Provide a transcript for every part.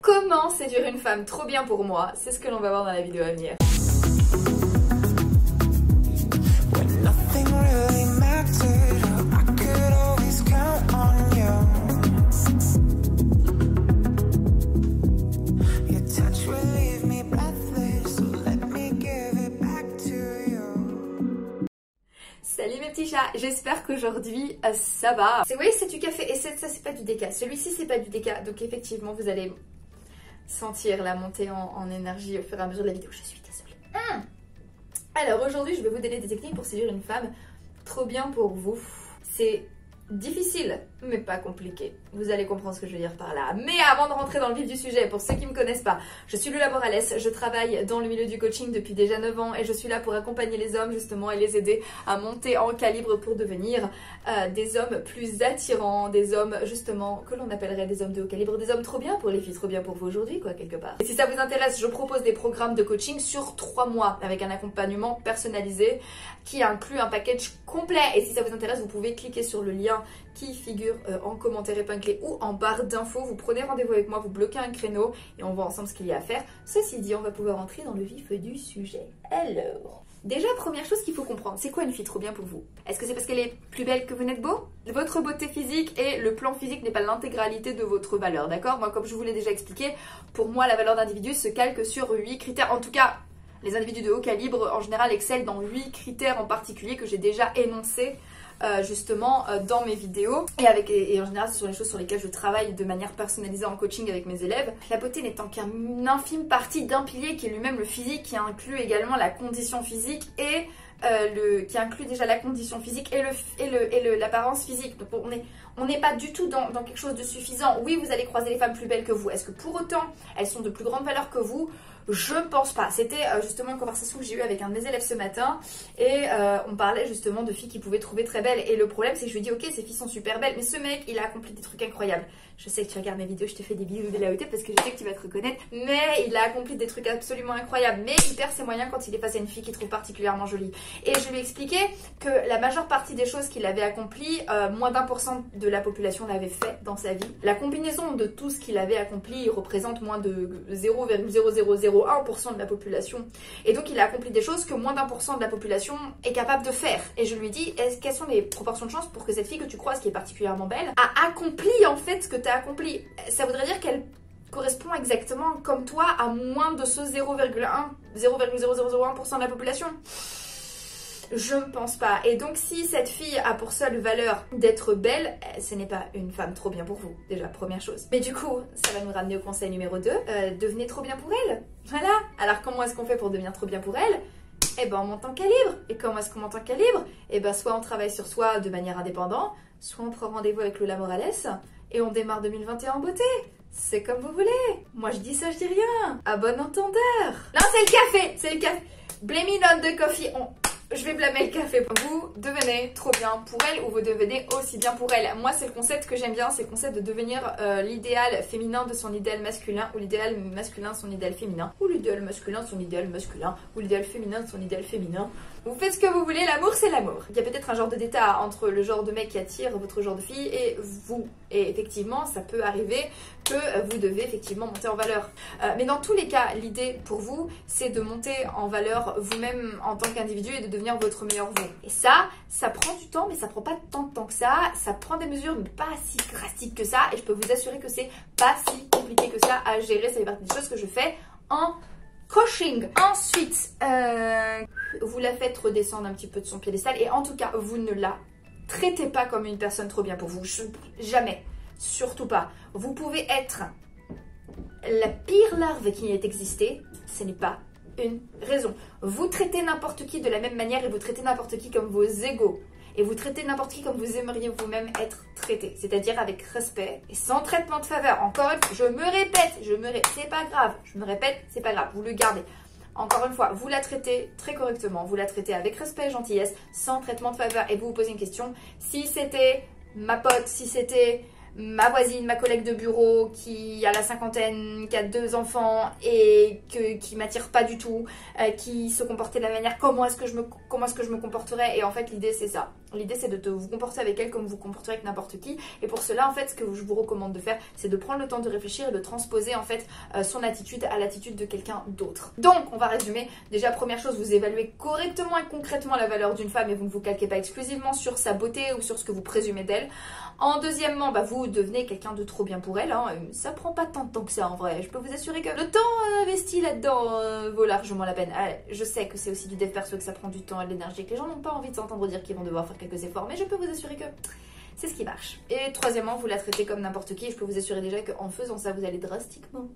Comment séduire une femme trop bien pour moi? C'est ce que l'on va voir dans la vidéo à venir. Salut mes petits chats, j'espère qu'aujourd'hui ça va. Oui, c'est du café et ça c'est pas du déca. Celui-ci c'est pas du déca, donc effectivement vous allez sentir la montée en énergie au fur et à mesure de la vidéo. Je suis désolée. Alors aujourd'hui je vais vous donner des techniques pour séduire une femme trop bien pour vous. C'est difficile mais pas compliqué. Vous allez comprendre ce que je veux dire par là. Mais avant de rentrer dans le vif du sujet, pour ceux qui ne me connaissent pas, je suis Lula Morales, je travaille dans le milieu du coaching depuis déjà 9 ans et je suis là pour accompagner les hommes justement et les aider à monter en calibre pour devenir des hommes plus attirants, des hommes justement que l'on appellerait des hommes de haut calibre, des hommes trop bien pour les filles, trop bien pour vous aujourd'hui quoi quelque part. Et si ça vous intéresse, je propose des programmes de coaching sur 3 mois avec un accompagnement personnalisé qui inclut un package complet. Et si ça vous intéresse, vous pouvez cliquer sur le lien qui figure en commentaire épinglé ou en barre d'infos. Vous prenez rendez-vous avec moi, vous bloquez un créneau et on voit ensemble ce qu'il y a à faire. Ceci dit, on va pouvoir entrer dans le vif du sujet. Alors, déjà, première chose qu'il faut comprendre, c'est quoi une fille trop bien pour vous? Est-ce que c'est parce qu'elle est plus belle que vous n'êtes beau? Votre beauté physique et le plan physique n'est pas l'intégralité de votre valeur, d'accord? Moi, comme je vous l'ai déjà expliqué, pour moi, la valeur d'individu se calque sur 8 critères. En tout cas, les individus de haut calibre, en général, excellent dans 8 critères en particulier que j'ai déjà énoncés justement dans mes vidéos et en général ce sont les choses sur lesquelles je travaille de manière personnalisée en coaching avec mes élèves. La beauté n'étant qu'une infime partie d'un pilier qui est lui-même le physique, qui inclut également la condition physique et qui inclut déjà la condition physique et l'apparence physique. Donc on n'est pas du tout dans quelque chose de suffisant. Oui, vous allez croiser les femmes plus belles que vous. Est-ce que pour autant elles sont de plus grande valeur que vous? Je ne pense pas. C'était justement une conversation que j'ai eue avec un de mes élèves ce matin et on parlait justement de filles qu'il pouvait trouver très belles. Et le problème, c'est que je lui dis, ok, ces filles sont super belles, mais ce mec, il a accompli des trucs incroyables. Je sais que tu regardes mes vidéos, je te fais des bisous de la hauteur parce que je sais que tu vas te reconnaître, mais il a accompli des trucs absolument incroyables. Mais il perd ses moyens quand il est face à une fille qu'il trouve particulièrement jolie. Et je lui ai expliqué que la majeure partie des choses qu'il avait accomplies, moins d'1% de la population l'avait fait dans sa vie. La combinaison de tout ce qu'il avait accompli représente moins de 0,0001% de la population. Et donc il a accompli des choses que moins d'1% de la population est capable de faire. Et je lui ai dit, quelles sont les proportions de chance pour que cette fille que tu croises, qui est particulièrement belle, a accompli en fait ce que tu as accompli? Ça voudrait dire qu'elle correspond exactement comme toi à moins de ce 0,0001% de la population. Je ne pense pas. Et donc si cette fille a pour seule valeur d'être belle, ce n'est pas une femme trop bien pour vous, déjà, première chose. Mais du coup, ça va nous ramener au conseil numéro 2, devenez trop bien pour elle. Voilà. Alors comment est-ce qu'on fait pour devenir trop bien pour elle? Eh ben on monte en calibre. Et comment est-ce qu'on monte en calibre? Eh ben soit on travaille sur soi de manière indépendante, soit on prend rendez-vous avec Lula Morales et on démarre 2021 en beauté. C'est comme vous voulez. Moi je dis ça, je dis rien. À bon entendeur. Non, c'est le café. C'est le café. Blame it on the coffee. Je vais blâmer le café. Vous devenez trop bien pour elle ou vous devenez aussi bien pour elle. Moi, c'est le concept que j'aime bien, c'est le concept de devenir l'idéal féminin de son idéal masculin ou l'idéal masculin de son idéal féminin ou l'idéal masculin de son idéal masculin ou l'idéal féminin de son idéal féminin. Vous faites ce que vous voulez, l'amour c'est l'amour. Il y a peut-être un genre de d'état entre le genre de mec qui attire votre genre de fille et vous. Et effectivement, ça peut arriver que vous devez effectivement monter en valeur. Mais dans tous les cas, l'idée pour vous, c'est de monter en valeur vous-même en tant qu'individu et de devenir votre meilleur vous. Et ça prend du temps, mais ça prend pas tant de temps que ça. Ça prend des mesures, mais pas si drastiques que ça. Et je peux vous assurer que c'est pas si compliqué que ça à gérer. Ça fait partie des choses que je fais en coaching. Ensuite, vous la faites redescendre un petit peu de son piédestal et en tout cas, vous ne la traitez pas comme une personne trop bien pour vous. Jamais. Surtout pas. Vous pouvez être la pire larve qui ait existé. Ce n'est pas une raison. Vous traitez n'importe qui de la même manière et vous traitez n'importe qui comme vos égaux. Et vous traitez n'importe qui comme vous aimeriez vous-même être traité. C'est-à-dire avec respect et sans traitement de faveur. Encore une fois, je me répète, c'est pas grave. Je me répète, c'est pas grave. Vous le gardez. Encore une fois, vous la traitez très correctement. Vous la traitez avec respect et gentillesse, sans traitement de faveur. Et vous vous posez une question. Si c'était ma pote, si c'était ma voisine, ma collègue de bureau qui a la cinquantaine, qui a 2 enfants et qui m'attire pas du tout, qui se comportait de la manière comment est-ce que je me comporterais. Et en fait l'idée c'est ça, L'idée c'est de vous comporter avec elle comme vous vous comporterez avec n'importe qui. Et pour cela en fait ce que je vous recommande de faire c'est de prendre le temps de réfléchir et de transposer en fait son attitude à l'attitude de quelqu'un d'autre. Donc on va résumer. Déjà première chose, vous évaluez correctement et concrètement la valeur d'une femme et vous ne vous calquez pas exclusivement sur sa beauté ou sur ce que vous présumez d'elle. En deuxièmement, vous devenez quelqu'un de trop bien pour elle. Hein. Ça prend pas tant de temps que ça en vrai. Je peux vous assurer que le temps investi là-dedans vaut largement la peine. Allez, je sais que c'est aussi du dev perso, que ça prend du temps et de l'énergie, que les gens n'ont pas envie de s'entendre dire qu'ils vont devoir faire quelques efforts, mais je peux vous assurer que c'est ce qui marche. Et troisièmement, vous la traitez comme n'importe qui et je peux vous assurer déjà qu'en faisant ça, vous allez drastiquement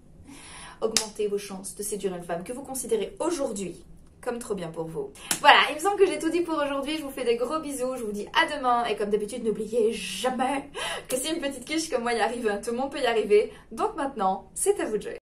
augmenter vos chances de séduire une femme que vous considérez aujourd'hui comme trop bien pour vous. Voilà, il me semble que j'ai tout dit pour aujourd'hui. Je vous fais des gros bisous, je vous dis à demain. Et comme d'habitude, n'oubliez jamais que si une petite quiche comme moi y arrive, tout le monde peut y arriver. Donc maintenant, c'est à vous de jouer.